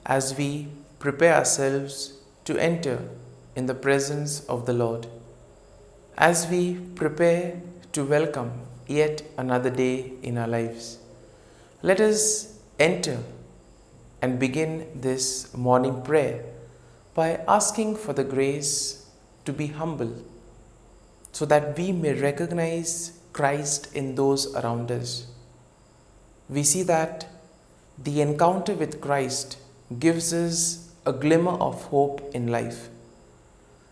as we prepare ourselves to enter in the presence of the Lord, as we prepare to welcome yet another day in our lives. Let us enter and begin this morning prayer by asking for the grace to be humble so that we may recognize Christ in those around us. We see that the encounter with Christ gives us a glimmer of hope in life.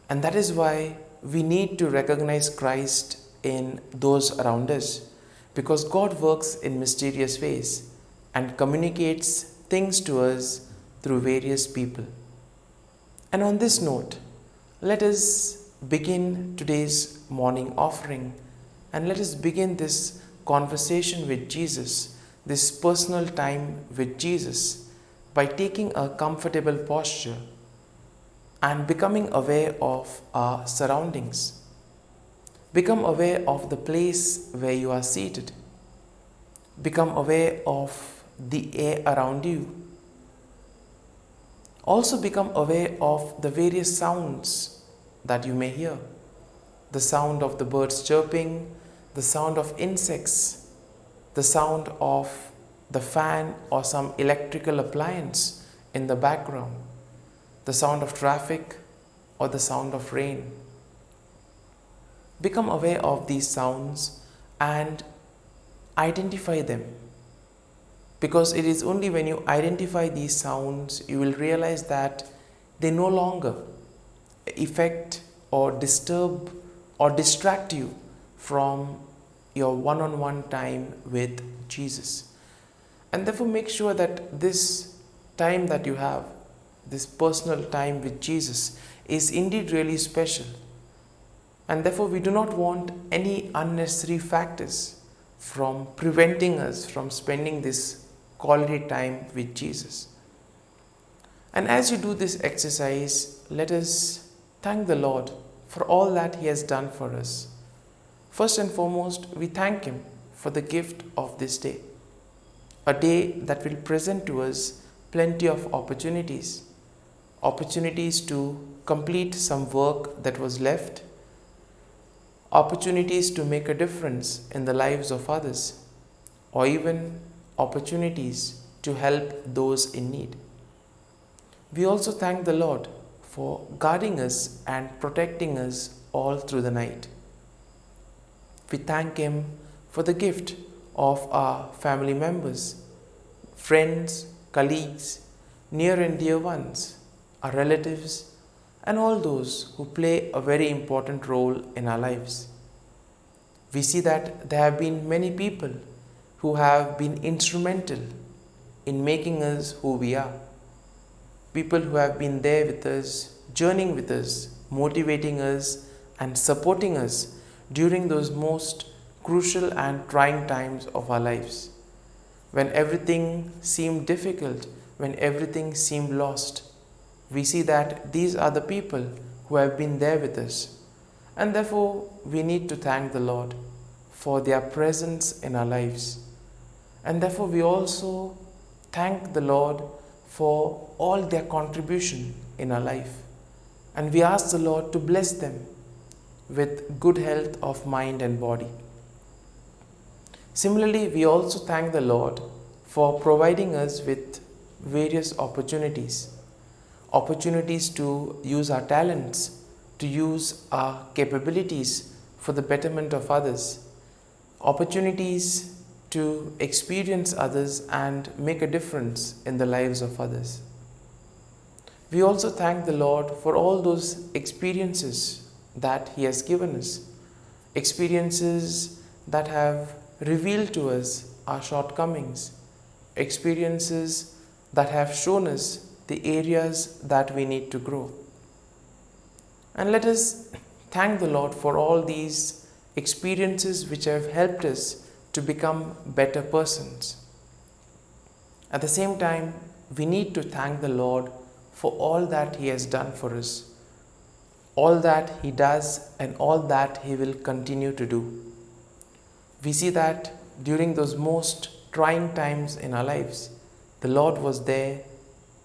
And that is why we need to recognize Christ in those around us, because God works in mysterious ways and communicates things to us through various people. And on this note, let us begin today's morning offering and let us begin this conversation with Jesus, this personal time with Jesus, by taking a comfortable posture and becoming aware of our surroundings. Become aware of the place where you are seated. Become aware of the air around you. Also become aware of the various sounds that you may hear. The sound of the birds chirping, the sound of insects, the sound of the fan or some electrical appliance in the background, the sound of traffic or the sound of rain. Become aware of these sounds and identify them, because it is only when you identify these sounds you will realize that they no longer affect or disturb or distract you from your one-on-one time with Jesus. And therefore make sure that this time that you have, this personal time with Jesus, is indeed really special. And therefore we do not want any unnecessary factors from preventing us from spending this quality time with Jesus. And as you do this exercise, let us thank the Lord for all that He has done for us. First and foremost, we thank Him for the gift of this day, a day that will present to us plenty of opportunities to complete some work that was left, opportunities to make a difference in the lives of others, or even opportunities to help those in need. We also thank the Lord for guarding us and protecting us all through the night. We thank Him for the gift of our family members, friends, colleagues, near and dear ones, our relatives, and all those who play a very important role in our lives. We see that there have been many people who have been instrumental in making us who we are. People who have been there with us, journeying with us, motivating us and supporting us during those most crucial and trying times of our lives. When everything seemed difficult, when everything seemed lost, we see that these are the people who have been there with us. And therefore, we need to thank the Lord for their presence in our lives. And therefore, we also thank the Lord for all their contribution in our life. And we ask the Lord to bless them with good health of mind and body. Similarly, we also thank the Lord for providing us with various opportunities to use our talents, to use our capabilities for the betterment of others, opportunities to experience others and make a difference in the lives of others. We also thank the Lord for all those experiences that He has given us, experiences that have revealed to us our shortcomings, experiences that have shown us the areas that we need to grow. And let us thank the Lord for all these experiences which have helped us to become better persons. At the same time, we need to thank the Lord for all that He has done for us, all that He does and all that He will continue to do. We see that during those most trying times in our lives, the Lord was there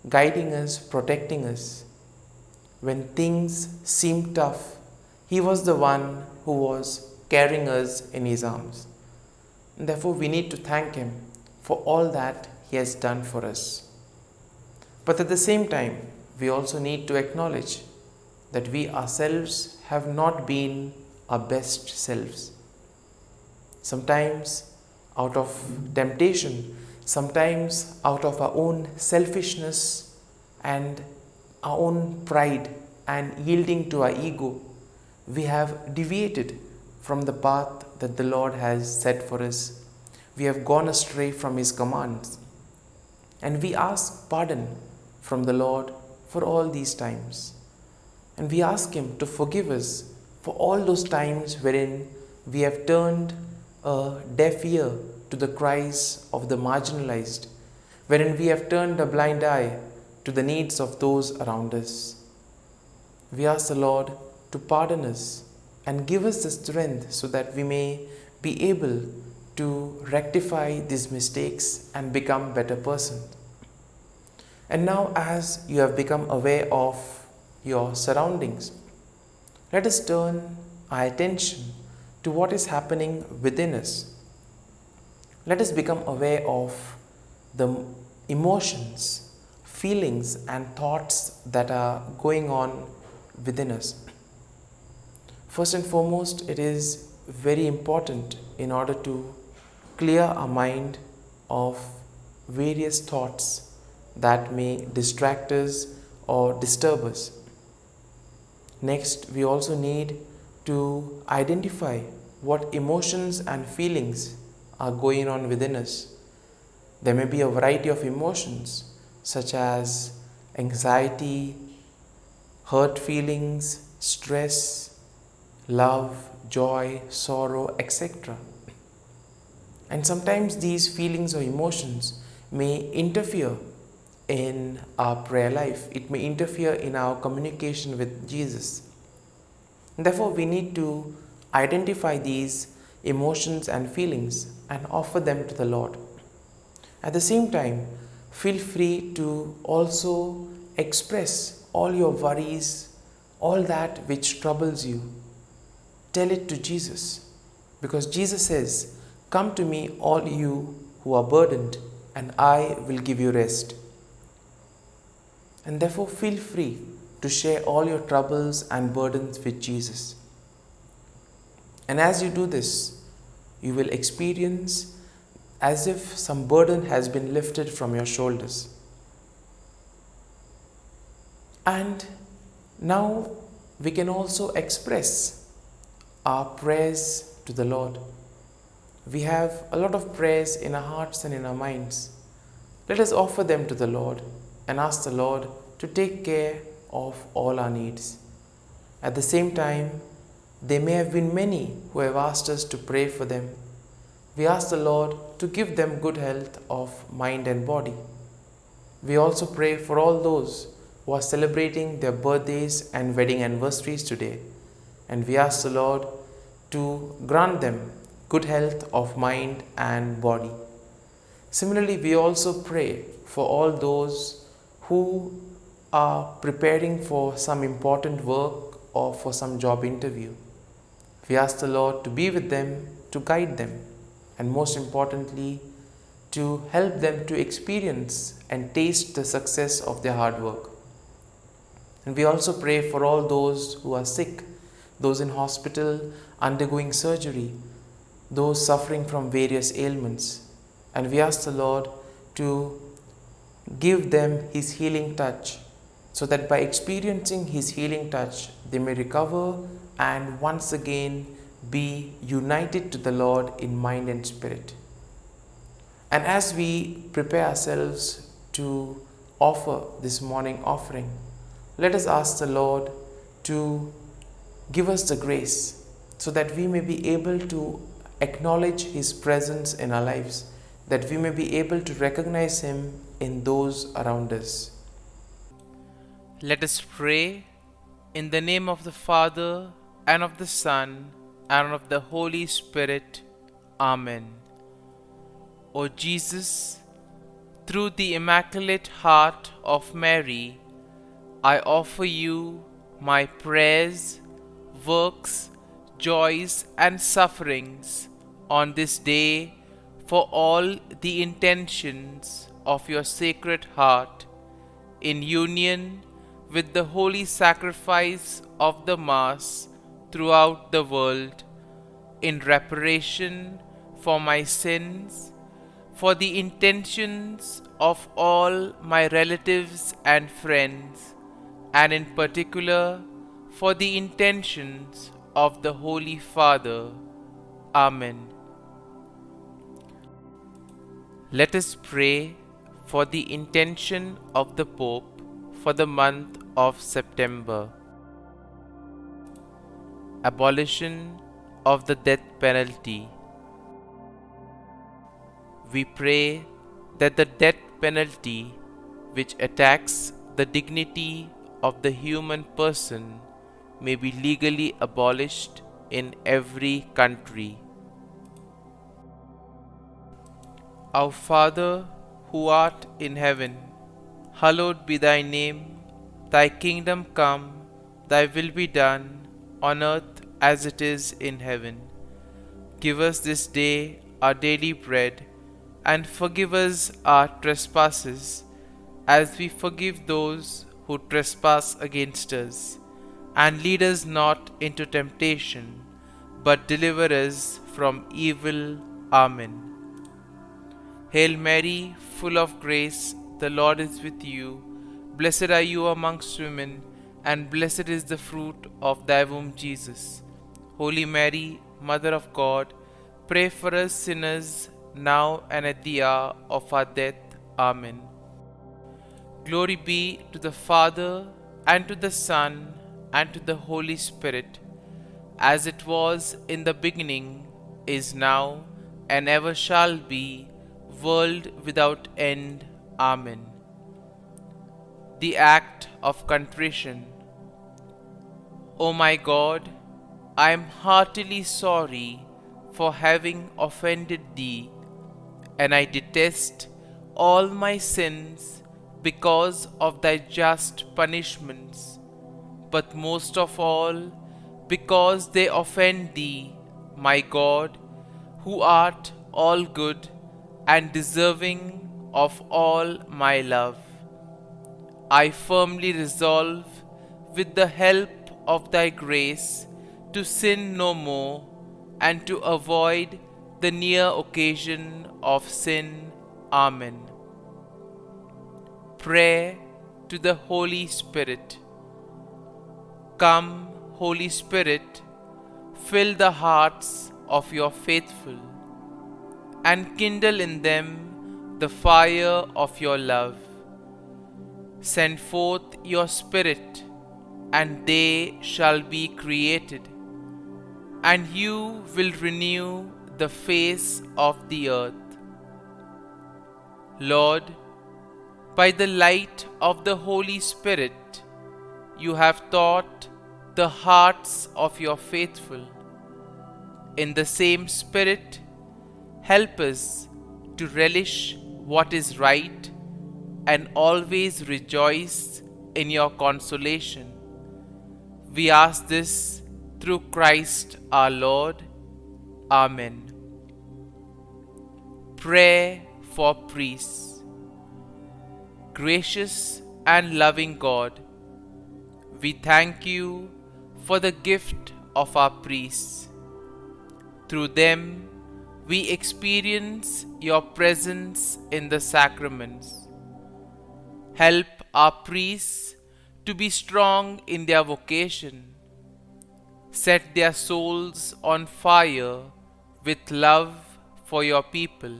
guiding us, protecting us. When things seemed tough, He was the one who was carrying us in His arms. And therefore, we need to thank Him for all that He has done for us. But at the same time, we also need to acknowledge that we ourselves have not been our best selves. Sometimes out of temptation, sometimes out of our own selfishness and our own pride and yielding to our ego, we have deviated from the path that the Lord has set for us. We have gone astray from His commands, and we ask pardon from the Lord for all these times. And we ask Him to forgive us for all those times wherein we have turned a deaf ear to the cries of the marginalized, wherein we have turned a blind eye to the needs of those around us. We ask the Lord to pardon us and give us the strength so that we may be able to rectify these mistakes and become better persons. And now, as you have become aware of your surroundings, let us turn our attention to what is happening within us. Let us become aware of the emotions, feelings, and thoughts that are going on within us. First and foremost, it is very important in order to clear our mind of various thoughts that may distract us or disturb us. Next, we also need to identify what emotions and feelings are going on within us. There may be a variety of emotions such as anxiety, hurt feelings, stress, love, joy, sorrow, etc. And sometimes these feelings or emotions may interfere in our prayer life. It may interfere in our communication with Jesus. Therefore, we need to identify these emotions and feelings and offer them to the Lord. At the same time, feel free to also express all your worries, all that which troubles you. Tell it to Jesus, because Jesus says, "Come to me, all you who are burdened, and I will give you rest." And therefore, feel free to share all your troubles and burdens with Jesus. And as you do this, you will experience as if some burden has been lifted from your shoulders. And now we can also express our prayers to the Lord. We have a lot of prayers in our hearts and in our minds. Let us offer them to the Lord and ask the Lord to take care of all our needs. At the same time, there may have been many who have asked us to pray for them. We ask the Lord to give them good health of mind and body. We also pray for all those who are celebrating their birthdays and wedding anniversaries today. And we ask the Lord to grant them good health of mind and body. Similarly, we also pray for all those who are preparing for some important work or for some job interview. We ask the Lord to be with them, to guide them, and most importantly, to help them to experience and taste the success of their hard work. And we also pray for all those who are sick, those in hospital undergoing surgery, those suffering from various ailments. And we ask the Lord to give them His healing touch, so that by experiencing His healing touch, they may recover and once again be united to the Lord in mind and spirit. And as we prepare ourselves to offer this morning offering, let us ask the Lord to give us the grace so that we may be able to acknowledge His presence in our lives, that we may be able to recognize Him in those around us. Let us pray in the name of the Father, and of the Son, and of the Holy Spirit. Amen. O Jesus, through the Immaculate Heart of Mary, I offer you my prayers, works, joys, and sufferings on this day for all the intentions of your Sacred Heart, in union with the holy sacrifice of the Mass throughout the world, in reparation for my sins, for the intentions of all my relatives and friends, and in particular for the intentions of the Holy Father. Amen. Let us pray for the intention of the Pope for the month of September. Abolition of the death penalty. We pray that the death penalty, which attacks the dignity of the human person, may be legally abolished in every country. Our Father, who art in heaven, hallowed be thy name. Thy kingdom come, thy will be done, on earth as it is in heaven. Give us this day our daily bread, and forgive us our trespasses, as we forgive those who trespass against us. And lead us not into temptation, but deliver us from evil. Amen. Hail Mary, full of grace, the Lord is with you. Blessed are you amongst women, and blessed is the fruit of thy womb, Jesus. Holy Mary, Mother of God, pray for us sinners, now and at the hour of our death. Amen. Glory be to the Father, and to the Son, and to the Holy Spirit, as it was in the beginning, is now, and ever shall be, world without end. Amen. The Act of Contrition. O my God, I am heartily sorry for having offended Thee, and I detest all my sins because of Thy just punishments, but most of all because they offend Thee, my God, who art all good and deserving of all my love. I firmly resolve, with the help of Thy grace, to sin no more, and to avoid the near occasion of sin. Amen. Prayer to the Holy Spirit. Come, Holy Spirit, fill the hearts of your faithful, and kindle in them the fire of your love. Send forth your Spirit, and they shall be created, and you will renew the face of the earth. Lord, by the light of the Holy Spirit, you have taught the hearts of your faithful. In the same Spirit, help us to relish what is right and always rejoice in your consolation. We ask this through Christ our Lord. Amen. Prayer for priests. Gracious and loving God, we thank you for the gift of our priests. Through them, we experience your presence in the sacraments. Help our priests to be strong in their vocation. Set their souls on fire with love for your people.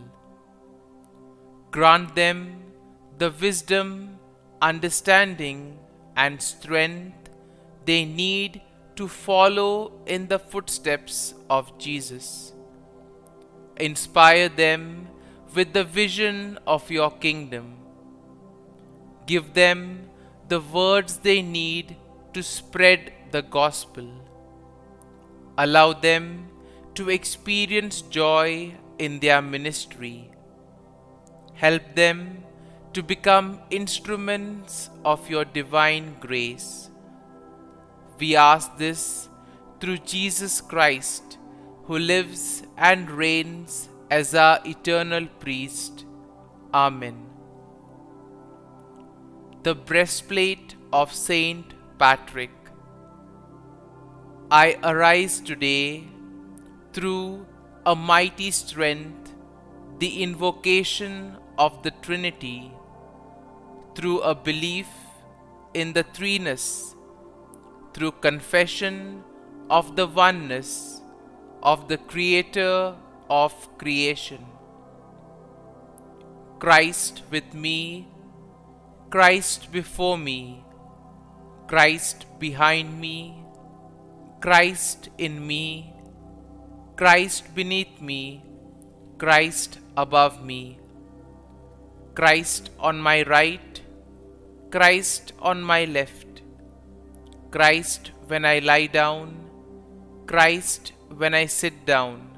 Grant them the wisdom, understanding, and strength they need to follow in the footsteps of Jesus. Inspire them with the vision of your kingdom. Give them the words they need to spread the gospel. Allow them to experience joy in their ministry. Help them to become instruments of your divine grace. We ask this through Jesus Christ, who lives and reigns as our eternal priest. Amen. The breastplate of Saint Patrick. I arise today through a mighty strength, the invocation of the Trinity, through a belief in the threeness, through confession of the oneness of the Creator of creation. Christ with me, Christ before me, Christ behind me, Christ in me, Christ beneath me, Christ above me, Christ on my right, Christ on my left, Christ when I lie down, Christ when I sit down,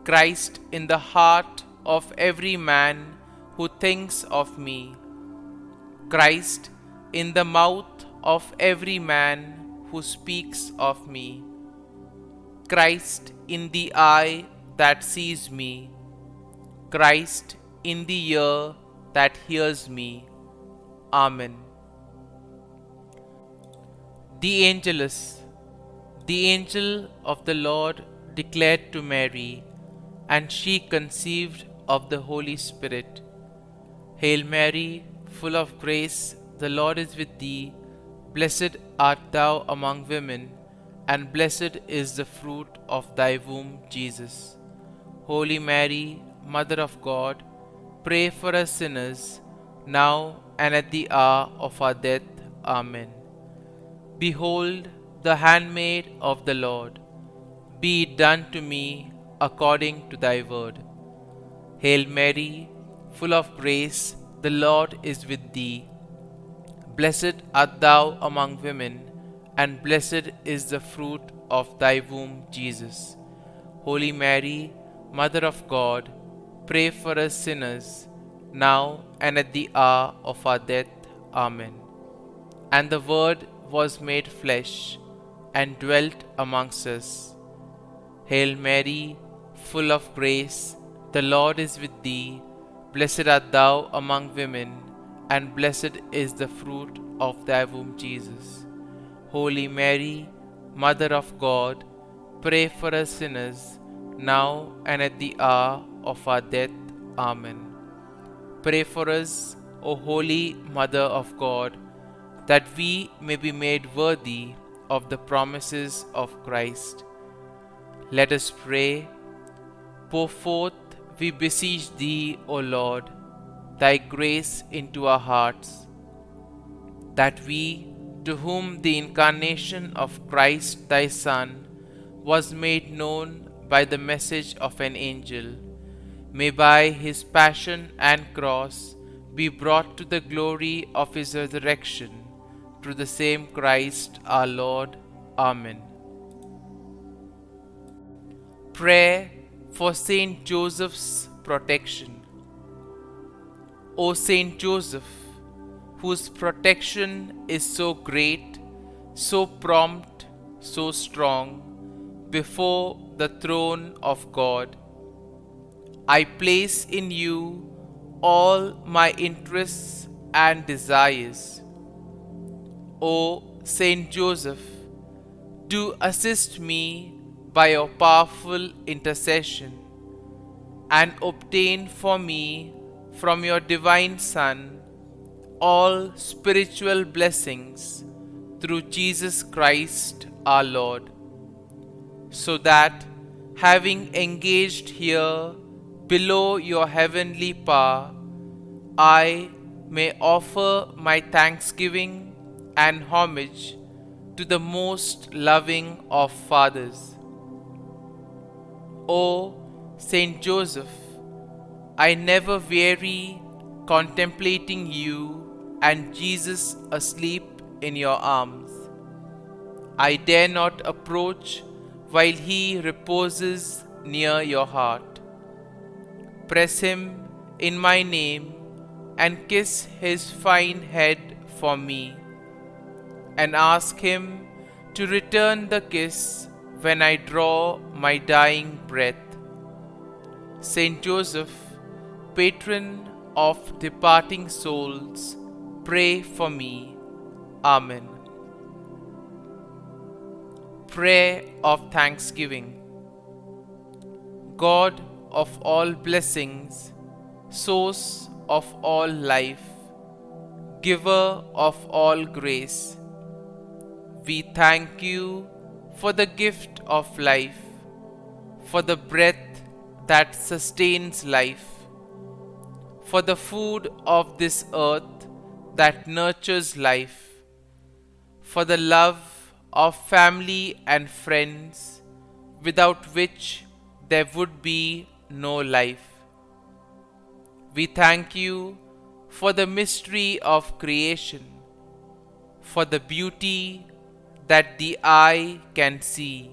Christ in the heart of every man who thinks of me, Christ in the mouth of every man who speaks of me, Christ in the eye that sees me, Christ in the ear that hears me. Amen. The Angelus. The angel of the Lord declared to Mary, and she conceived of the Holy Spirit. Hail Mary, full of grace, the Lord is with thee. Blessed art thou among women, and blessed is the fruit of thy womb, Jesus. Holy Mary, Mother of God, pray for us sinners, now and at the hour of our death. Amen. Behold, the handmaid of the Lord. Be it done to me according to thy word. Hail Mary, full of grace, the Lord is with thee. Blessed art thou among women, and blessed is the fruit of thy womb, Jesus. Holy Mary, Mother of God, pray for us sinners, now and at the hour of our death. Amen. And the Word was made flesh, and dwelt amongst us. Hail Mary, full of grace, the Lord is with thee. Blessed art thou among women, and blessed is the fruit of thy womb, Jesus. Holy Mary, Mother of God, pray for us sinners, now and at the hour of our death. Amen. Pray for us, O Holy Mother of God, that we may be made worthy of the promises of Christ. Let us pray. Pour forth, we beseech thee, O Lord, thy grace into our hearts, that we, to whom the incarnation of Christ thy Son was made known by the message of an angel, may by his passion and cross be brought to the glory of his resurrection, through the same Christ our Lord. Amen. Prayer for Saint Joseph's protection. O Saint Joseph, whose protection is so great, so prompt, so strong, before the throne of God, I place in you all my interests and desires. O Saint Joseph, do assist me by your powerful intercession, and obtain for me from your divine Son all spiritual blessings through Jesus Christ our Lord, so that, having engaged here below your heavenly power, I may offer my thanksgiving and homage to the most loving of fathers. O Saint Joseph, I never weary contemplating you and Jesus asleep in your arms. I dare not approach while he reposes near your heart. Press him in my name and kiss his fine head for me, and ask him to return the kiss when I draw my dying breath. Saint Joseph, patron of departing souls, pray for me. Amen. Prayer of Thanksgiving. God of all blessings, source of all life, giver of all grace, we thank you for the gift of life, for the breath that sustains life, for the food of this earth that nurtures life, for the love of family and friends, without which there would be no life. We thank you for the mystery of creation, for the beauty that the eye can see,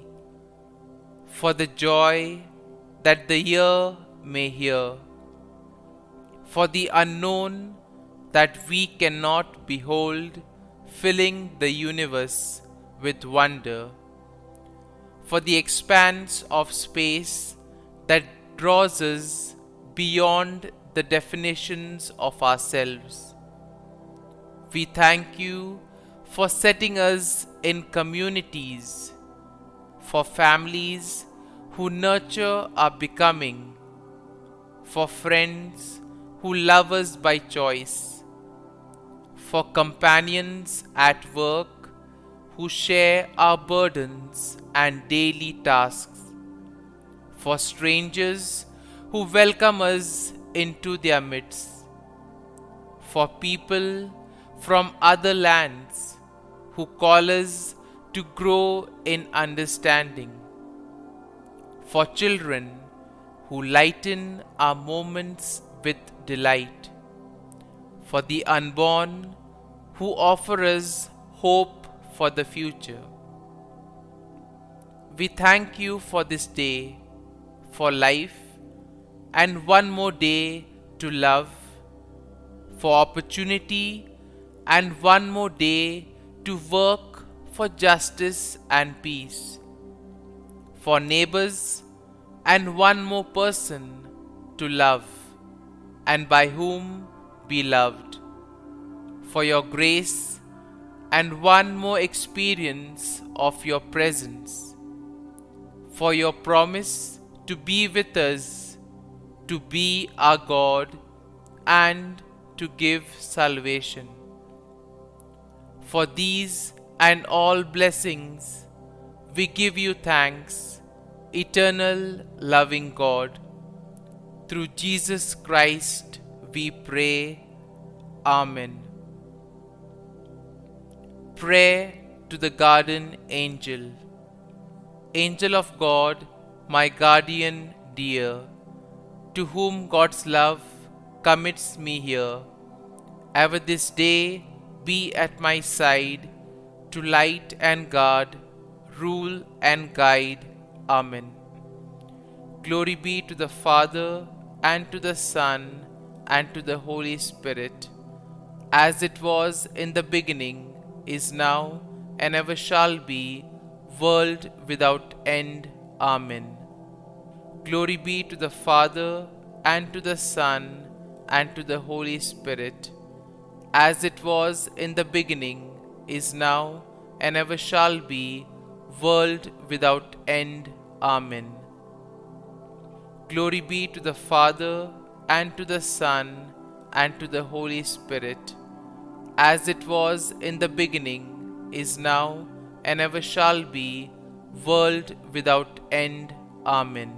for the joy that the ear may hear, for the unknown that we cannot behold, filling the universe with wonder, for the expanse of space that draws us beyond the definitions of ourselves. We thank you for setting us in communities, for families who nurture our becoming, for friends who love us by choice, for companions at work who share our burdens and daily tasks, for strangers who welcome us into their midst, for people from other lands who call us to grow in understanding, for children who lighten our moments with delight, for the unborn who offer us hope for the future. We thank you for this day, for life, and one more day to love, for opportunity, and one more day to work for justice and peace, for neighbors, and one more person to love, and by whom be loved, for your grace, and one more experience of your presence, for your promise to be with us, to be our God, and to give salvation. For these and all blessings, we give you thanks, eternal loving God. Through Jesus Christ we pray. Amen. Prayer to the Guardian Angel. Angel of God, my guardian dear, to whom God's love commits me here, ever this day be at my side, to light and guard, rule and guide. Amen. Glory be to the Father, and to the Son, and to the Holy Spirit, as it was in the beginning, is now, and ever shall be, world without end. Amen. Glory be to the Father, and to the Son, and to the Holy Spirit, as it was in the beginning, is now, and ever shall be, world without end. Amen. Glory be to the Father, and to the Son, and to the Holy Spirit, as it was in the beginning, is now, and ever shall be, world without end. Amen.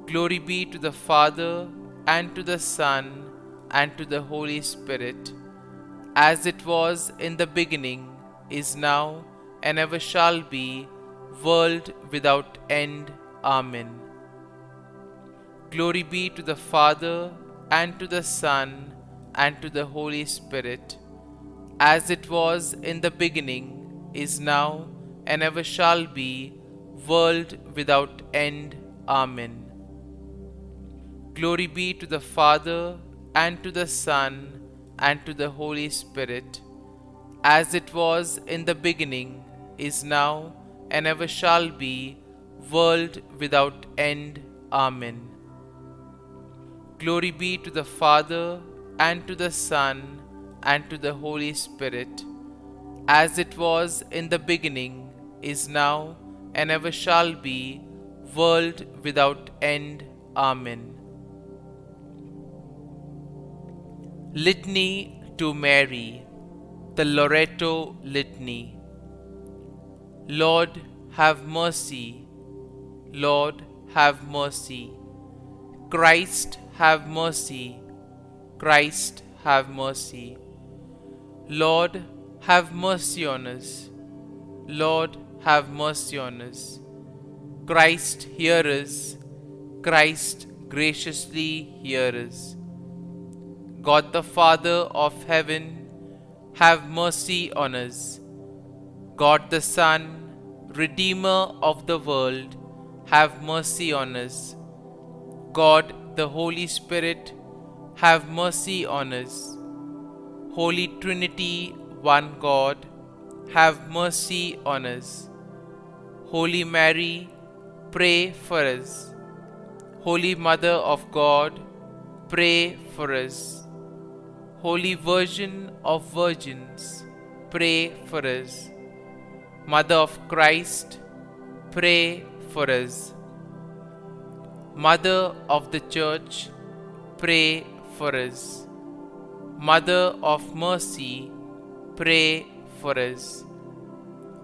Glory be to the Father, and to the Son, and to the Holy Spirit, as it was in the beginning, is now, and ever shall be, world without end. Amen. Glory be to the Father, and to the Son, and to the Holy Spirit, as it was in the beginning, is now, and ever shall be, world without end. Amen. Glory be to the Father, and to the Son, and to the Holy Spirit, as it was in the beginning, is now, and ever shall be, world without end. Amen. Glory be to the Father, and to the Son, and to the Holy Spirit, as it was in the beginning, is now, and ever shall be, world without end. Amen. Litany to Mary, the Loreto Litany. Lord, have mercy. Lord, have mercy. Christ, have mercy. Christ, have mercy. Lord, have mercy on us. Lord, have mercy on us. Christ, hear us. Christ, graciously hear us. God the Father of heaven, have mercy on us. God the Son, Redeemer of the world, have mercy on us. God the Holy Spirit, have mercy on us. Holy Trinity, one God, have mercy on us. Holy Mary, pray for us. Holy Mother of God, pray for us. Holy Virgin of Virgins, pray for us. Mother of Christ, pray for us. Mother of the Church, pray for us. Mother of Mercy, pray for us.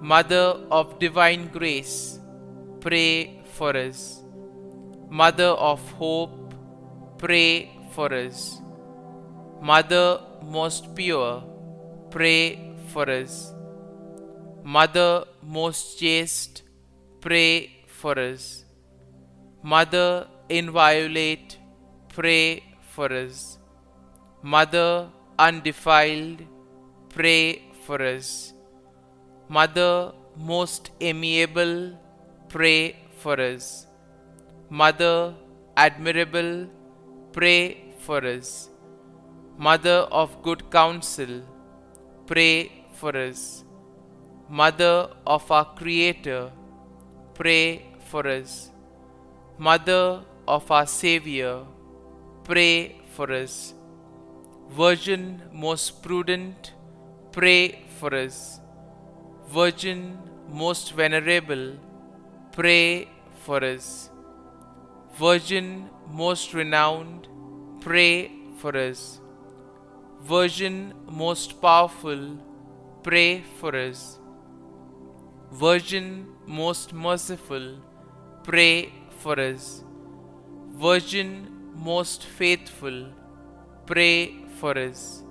Mother of Divine Grace, pray for us. Mother of Hope, pray for us. Mother most pure, pray for us. Mother most chaste, pray for us. Mother inviolate, pray for us. Mother undefiled, pray for us. Mother most amiable, pray for us. Mother admirable, pray for us. Mother of good counsel, pray for us. Mother of our Creator, pray for us. Mother of our Savior, pray for us. Virgin most prudent, pray for us. Virgin most venerable, pray for us. Virgin most renowned, pray for us. Virgin most powerful, pray for us. Virgin most merciful, pray for us. Virgin most faithful, pray for us.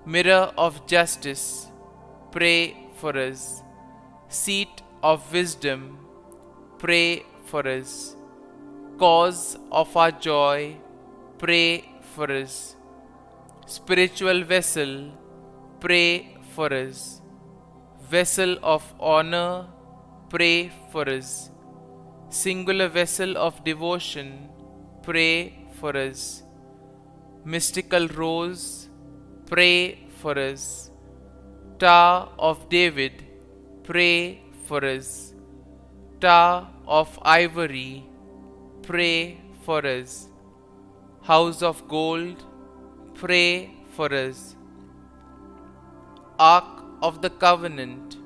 Mirror of justice, pray for us. Seat of wisdom, pray for us. Cause of our joy, pray for us. Spiritual vessel, pray for us. Vessel of honor, pray for us. Singular vessel of devotion, pray for us. Mystical rose, pray for us. Tower of David, pray for us. Tower of ivory, pray for us. House of gold, pray for us. Ark of the Covenant,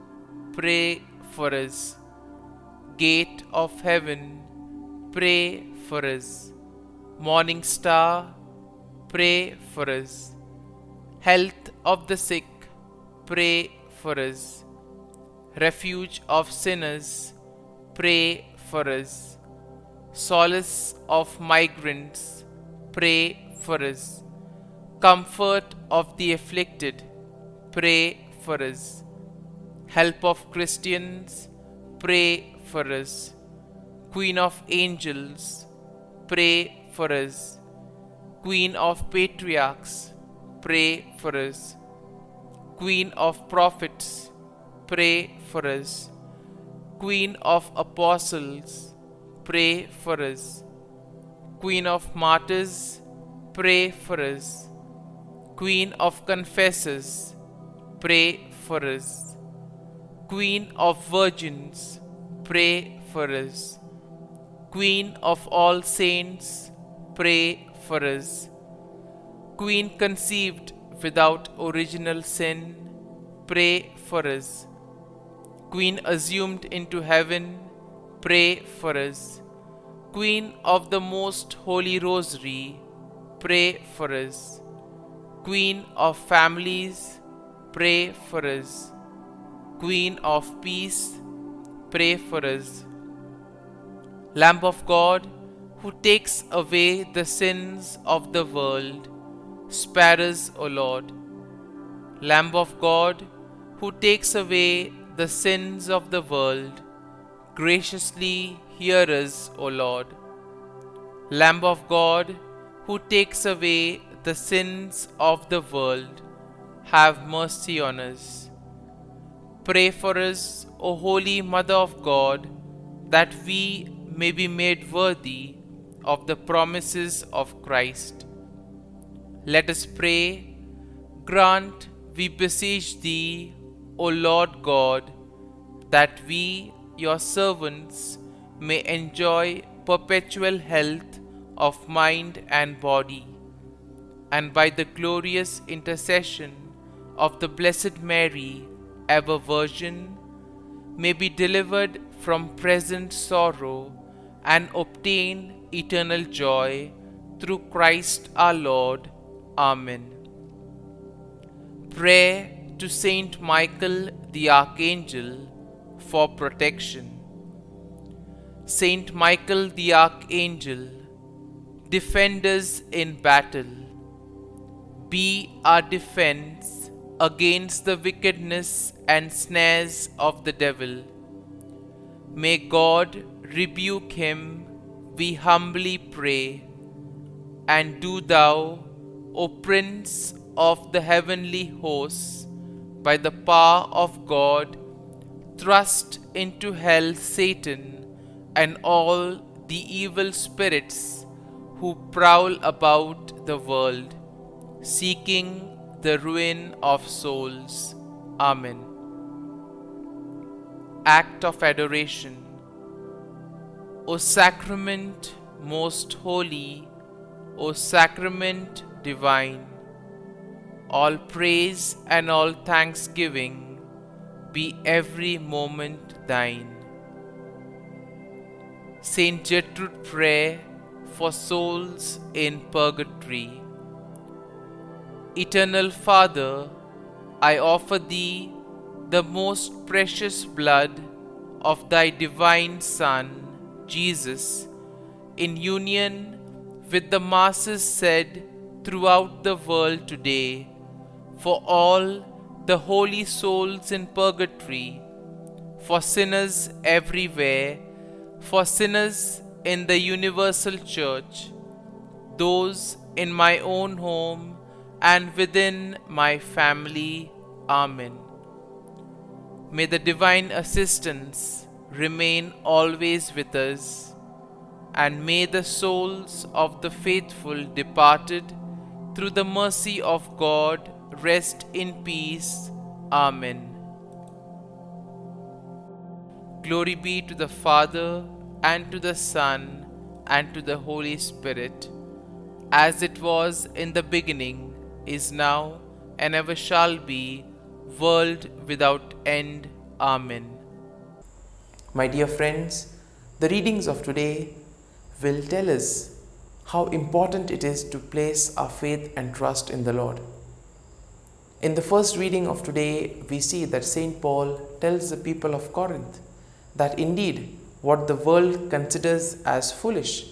pray for us. Gate of heaven, pray for us. Morning star, pray for us. Health of the sick, pray for us. Refuge of sinners, pray for us. Solace of migrants, pray for us. Comfort of the afflicted, pray for us. Help of Christians, pray for us. Queen of angels, pray for us. Queen of patriarchs, pray for us. Queen of prophets, pray for us. Queen of apostles, pray for us. Queen of martyrs, pray for us. Queen of Confessors, pray for us. Queen of Virgins, pray for us. Queen of all saints, pray for us. Queen conceived without original sin, pray for us. Queen assumed into heaven, pray for us. Queen of the Most Holy Rosary, pray for us. Queen of families, pray for us. Queen of peace, pray for us. Lamb of God, who takes away the sins of the world, spare us, O Lord. Lamb of God, who takes away the sins of the world, graciously hear us, O Lord. Lamb of God, who takes away the sins of the world, have mercy on us. Pray for us, O Holy Mother of God, that we may be made worthy of the promises of Christ. Let us pray. Grant, we beseech thee, O Lord God, that we, your servants, may enjoy perpetual health of mind and body, and by the glorious intercession of the Blessed Mary, ever Virgin, may be delivered from present sorrow and obtain eternal joy through Christ our Lord. Amen. Prayer to Saint Michael the Archangel for protection. Saint Michael the Archangel, defend us in battle. Be our defense against the wickedness and snares of the devil. May God rebuke him, we humbly pray. And do thou, O Prince of the heavenly hosts, by the power of God, thrust into hell Satan and all the evil spirits who prowl about the world, seeking the ruin of souls. Amen. Act of Adoration. O Sacrament most holy, O Sacrament divine, all praise and all thanksgiving be every moment thine. Saint Gertrude Prayer for souls in purgatory. Eternal Father, I offer thee the most precious blood of thy divine Son, Jesus, in union with the masses said throughout the world today, for all the holy souls in purgatory, for sinners everywhere, for sinners in the universal church, those in my own home and within my family. Amen. May the divine assistance remain always with us, and may the souls of the faithful departed through the mercy of God rest in peace. Amen. Glory be to the Father, and to the Son, and to the Holy Spirit, as it was in the beginning, is now, and ever shall be, world without end. Amen. My dear friends, the readings of today will tell us how important it is to place our faith and trust in the Lord. In the first reading of today, we see that St. Paul tells the people of Corinth that indeed what the world considers as foolish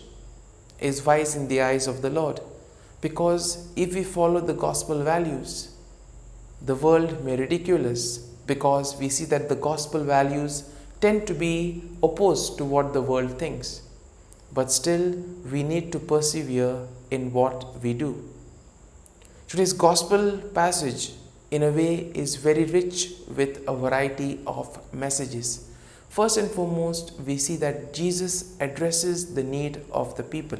is wise in the eyes of the Lord, because if we follow the gospel values, the world may ridicule us, because we see that the gospel values tend to be opposed to what the world thinks. But still, we need to persevere in what we do. Today's gospel passage, in a way, is very rich with a variety of messages. First and foremost, we see that Jesus addresses the need of the people.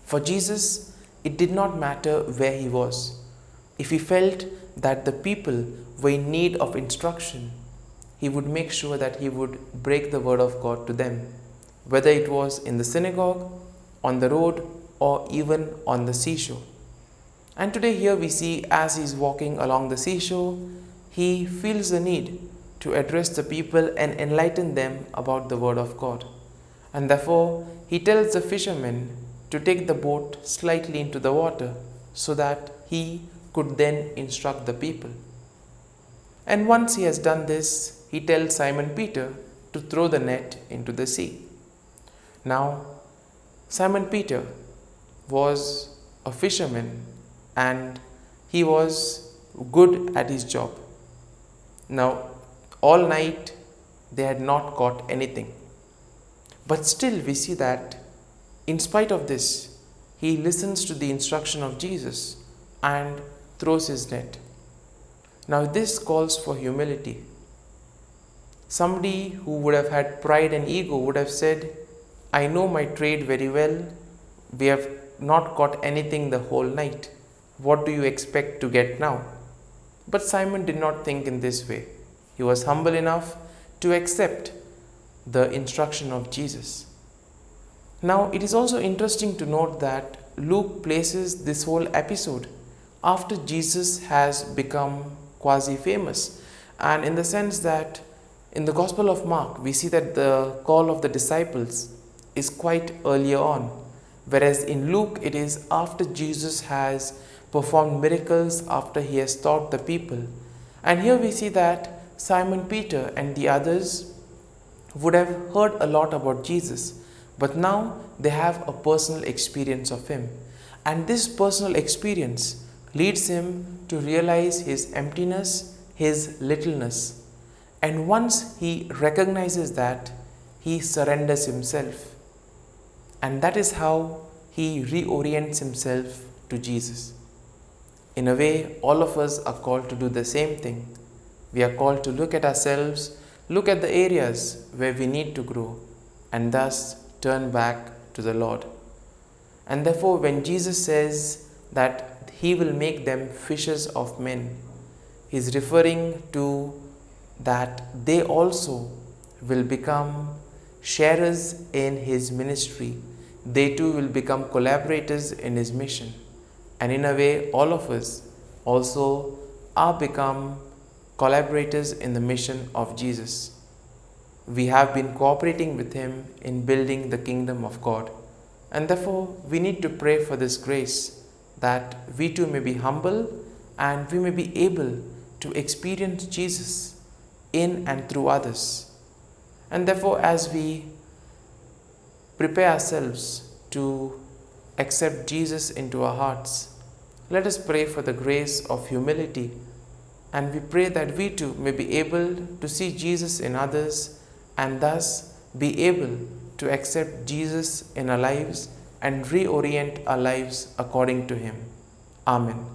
For Jesus, it did not matter where he was. If he felt that the people were in need of instruction, he would make sure that he would break the word of God to them, whether it was in the synagogue, on the road, or even on the seashore. And today here we see, as he is walking along the seashore, he feels the need to address the people and enlighten them about the word of God. And therefore he tells the fishermen to take the boat slightly into the water so that he could then instruct the people. And once he has done this, he tells Simon Peter to throw the net into the sea. Now, Simon Peter was a fisherman and he was good at his job. Now, all night they had not caught anything. But still we see that in spite of this, he listens to the instruction of Jesus and throws his net. Now this calls for humility. Somebody who would have had pride and ego would have said, I know my trade very well. We have not caught anything the whole night. What do you expect to get now? But Simon did not think in this way. He was humble enough to accept the instruction of Jesus. Now it is also interesting to note that Luke places this whole episode after Jesus has become quasi-famous, and in the sense that in the Gospel of Mark we see that the call of the disciples is quite earlier on, whereas in Luke it is after Jesus has performed miracles, after he has taught the people. And here we see that Simon Peter and the others would have heard a lot about Jesus, but now they have a personal experience of him, and this personal experience leads him to realize his emptiness, his littleness. And once he recognizes that, he surrenders himself. And that is how he reorients himself to Jesus. In a way, all of us are called to do the same thing. We are called to look at ourselves, look at the areas where we need to grow, and thus turn back to the Lord. And therefore, when Jesus says that he will make them fishers of men, he is referring to that they also will become sharers in his ministry. They too will become collaborators in his mission. And in a way, all of us also are become collaborators in the mission of Jesus. We have been cooperating with him in building the kingdom of God. And therefore, we need to pray for this grace, that we too may be humble and we may be able to experience Jesus in and through others. And therefore, as we prepare ourselves to accept Jesus into our hearts, let us pray for the grace of humility, and we pray that we too may be able to see Jesus in others and thus be able to accept Jesus in our lives and reorient our lives according to him. Amen.